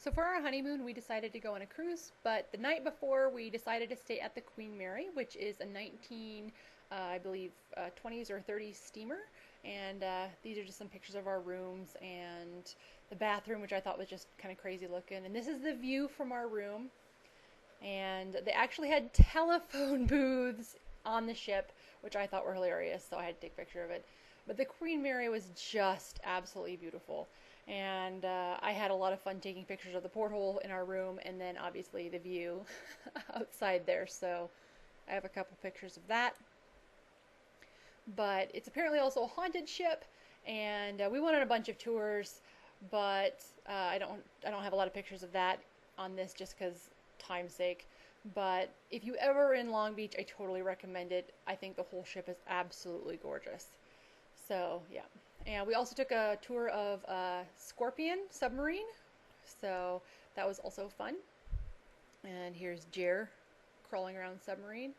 So for our honeymoon, we decided to go on a cruise, but the night before, we decided to stay at the Queen Mary, which is a 19, I believe, 20s or 30s steamer. And these are just some pictures of our rooms and the bathroom, which I thought was just kind of crazy looking. And this is the view from our room. And they actually had telephone booths on the ship, which I thought were hilarious, so I had to take a picture of it. But the Queen Mary was just absolutely beautiful. And I had a lot of fun taking pictures of the porthole in our room and then obviously the view outside there. So I have a couple pictures of that. But it's apparently also a haunted ship, and we went on a bunch of tours, but I don't have a lot of pictures of that on this just because time's sake. But if you ever in Long Beach, I totally recommend it. I think the whole ship is absolutely gorgeous. So yeah, and we also took a tour of a Scorpion submarine, so that was also fun. And here's Jer crawling around the submarine,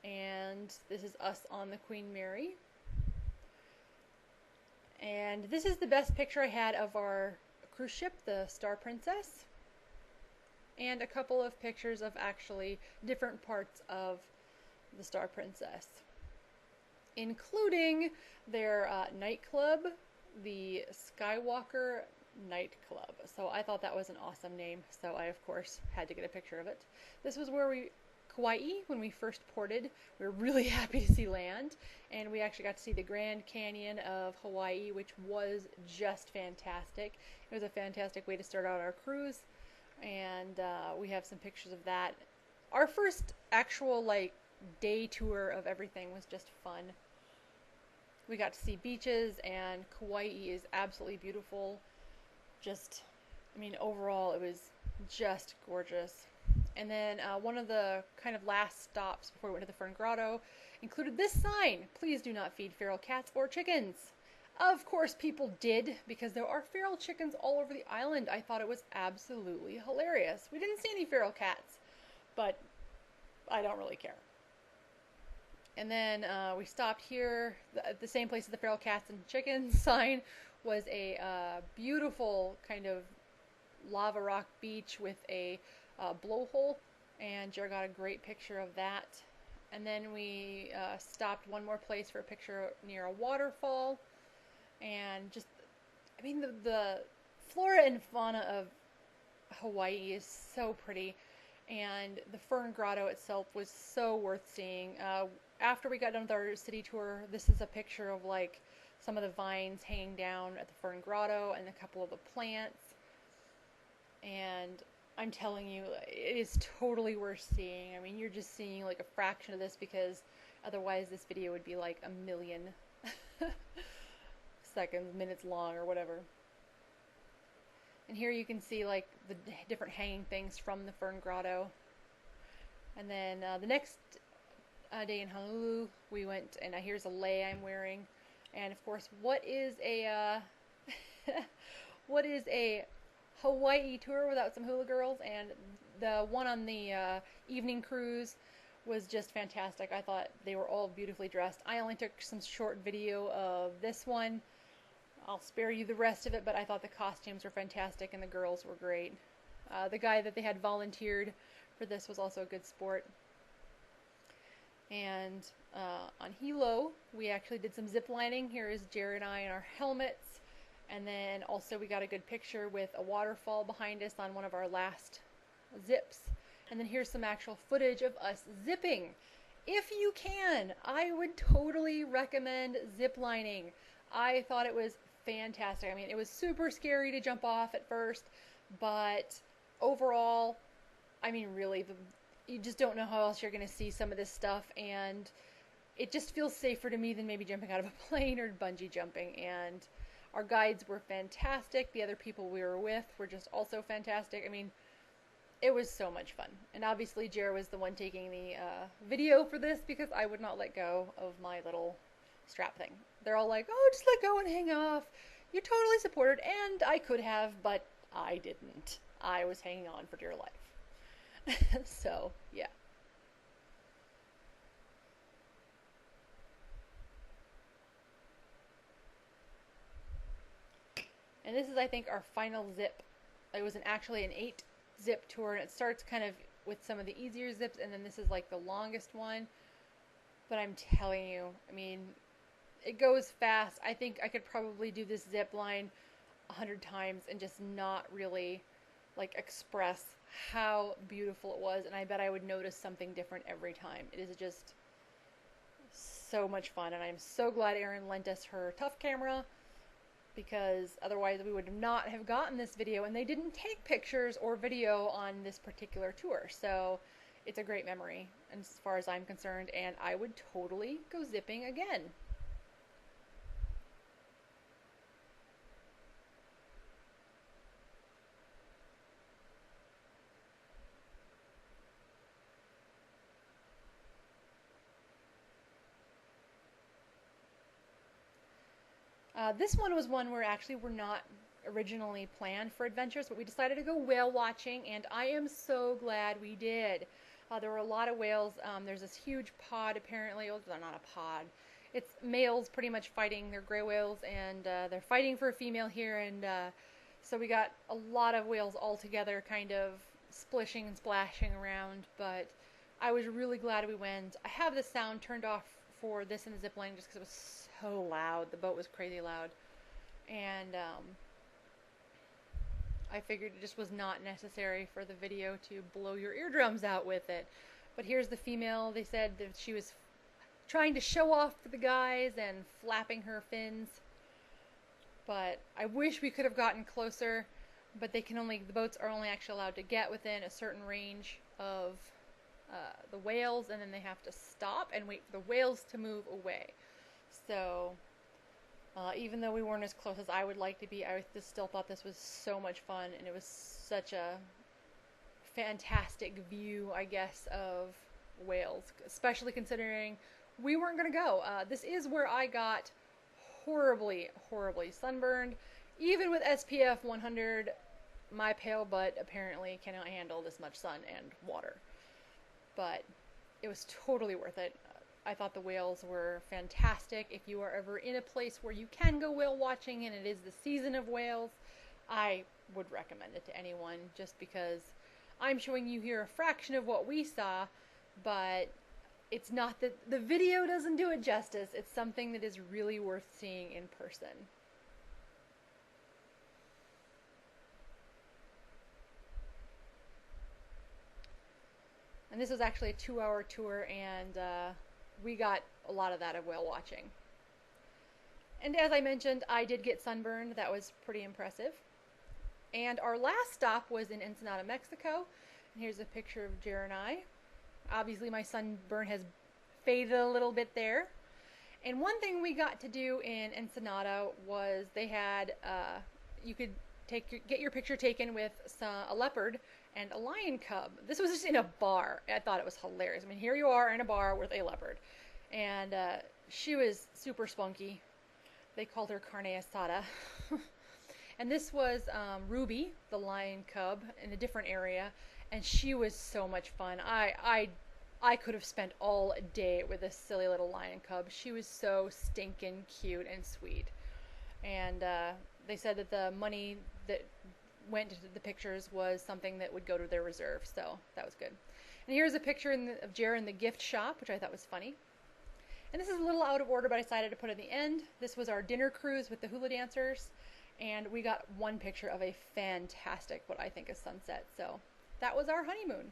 and this is us on the Queen Mary. And this is the best picture I had of our cruise ship, the Star Princess, and a couple of pictures of actually different parts of the Star Princess, including their nightclub, the Skywalker Nightclub. So I thought that was an awesome name, so I of course had to get a picture of it. This was where Kauai, when we first ported. We were really happy to see land, and we actually got to see the Grand Canyon of Hawaii, which was just fantastic. It was a fantastic way to start out our cruise, and we have some pictures of that. Our first actual day tour of everything was just fun. We got to see beaches, and Kauai is absolutely beautiful. Overall, it was just gorgeous. And then one of the kind of last stops before we went to the Fern Grotto included this sign: please do not feed feral cats or chickens. Of course people did, because there are feral chickens all over the island. I thought it was absolutely hilarious. We didn't see any feral cats, but I don't really care. And then we stopped here. The same place as the feral cats and chickens sign was a beautiful kind of lava rock beach with a blowhole, and Jared got a great picture of that. And then we stopped one more place for a picture near a waterfall, and the flora and fauna of Hawaii is so pretty, and the Fern Grotto itself was so worth seeing. After we got done with our city tour, this is a picture of some of the vines hanging down at the Fern Grotto and a couple of the plants. And I'm telling you, it is totally worth seeing. I mean, you're just seeing a fraction of this, because otherwise this video would be like a million seconds, minutes long, or whatever. And here you can see the different hanging things from the Fern Grotto. And then the next day in Honolulu, we went, and here's a lei I'm wearing. And of course, what is a Hawaii tour without some hula girls? And the one on the evening cruise was just fantastic. I thought they were all beautifully dressed. I only took some short video of this one. I'll spare you the rest of it, but I thought the costumes were fantastic and the girls were great. The guy that they had volunteered for this was also a good sport. And on Hilo, we actually did some zip lining. Here is Jared and I in our helmets. And then also we got a good picture with a waterfall behind us on one of our last zips. And then here's some actual footage of us zipping. If you can, I would totally recommend zip lining. I thought it was fantastic. I mean, it was super scary to jump off at first, but overall, really, you just don't know how else you're going to see some of this stuff, and it just feels safer to me than maybe jumping out of a plane or bungee jumping. And our guides were fantastic. The other people we were with were just also fantastic. I mean, it was so much fun. And obviously, Jer was the one taking the video for this, because I would not let go of my little strap thing. They're all like, oh, just let go and hang off. You're totally supported. And I could have, but I didn't. I was hanging on for dear life. So, yeah. And this is, I think, our final zip It was actually an 8 zip tour, and it starts kind of with some of the easier zips, and then this is like the longest one. But I'm telling you, I mean, it goes fast. I think I could probably do this zip line 100 times and just not really like express how beautiful it was, and I bet I would notice something different every time. It is just so much fun, and I'm so glad Erin lent us her tough camera, because otherwise we would not have gotten this video, and they didn't take pictures or video on this particular tour. So it's a great memory as far as I'm concerned, and I would totally go zipping again. This one was one where actually we're not originally planned for adventures, but we decided to go whale watching, and I am so glad we did. There were a lot of whales. There's this huge pod, apparently. Oh, they're not a pod. It's males pretty much fighting. They're gray whales, and they're fighting for a female here, and so we got a lot of whales all together, kind of splishing and splashing around, but I was really glad we went. I have the sound turned off for this and the zip line just because it was so loud. The boat was crazy loud, and I figured it just was not necessary for the video to blow your eardrums out with it. But here's the female. They said that she was trying to show off for the guys and flapping her fins, but I wish we could have gotten closer, but the boats are only actually allowed to get within a certain range of the whales, and then they have to stop and wait for the whales to move away. So even though we weren't as close as I would like to be, I just still thought this was so much fun, and it was such a fantastic view, I guess, of whales, especially considering we weren't going to go. This is where I got horribly, horribly sunburned. Even with SPF 100, my pale butt apparently cannot handle this much sun and water. But it was totally worth it. I thought the whales were fantastic. If you are ever in a place where you can go whale watching and it is the season of whales, I would recommend it to anyone, just because I'm showing you here a fraction of what we saw, but it's not that the video doesn't do it justice. It's something that is really worth seeing in person. And this was actually a 2-hour tour, and we got a lot of that of whale watching. And as I mentioned, I did get sunburned. That was pretty impressive. And our last stop was in Ensenada, Mexico. And here's a picture of Jer and I. Obviously my sunburn has faded a little bit there. And one thing we got to do in Ensenada was they had, you could get your picture taken with a leopard and a lion cub. This was just in a bar. I thought it was hilarious. I mean, here you are in a bar with a leopard. And she was super spunky. They called her carne asada. And this was Ruby, the lion cub, in a different area. And she was so much fun. I could have spent all day with this silly little lion cub. She was so stinking cute and sweet. And they said that the money that went to the pictures was something that would go to their reserve, so that was good. And here's a picture of Jer in the gift shop, which I thought was funny. And this is a little out of order, but I decided to put it at the end. This was our dinner cruise with the hula dancers, and we got one picture of a fantastic, what I think is sunset. So that was our honeymoon.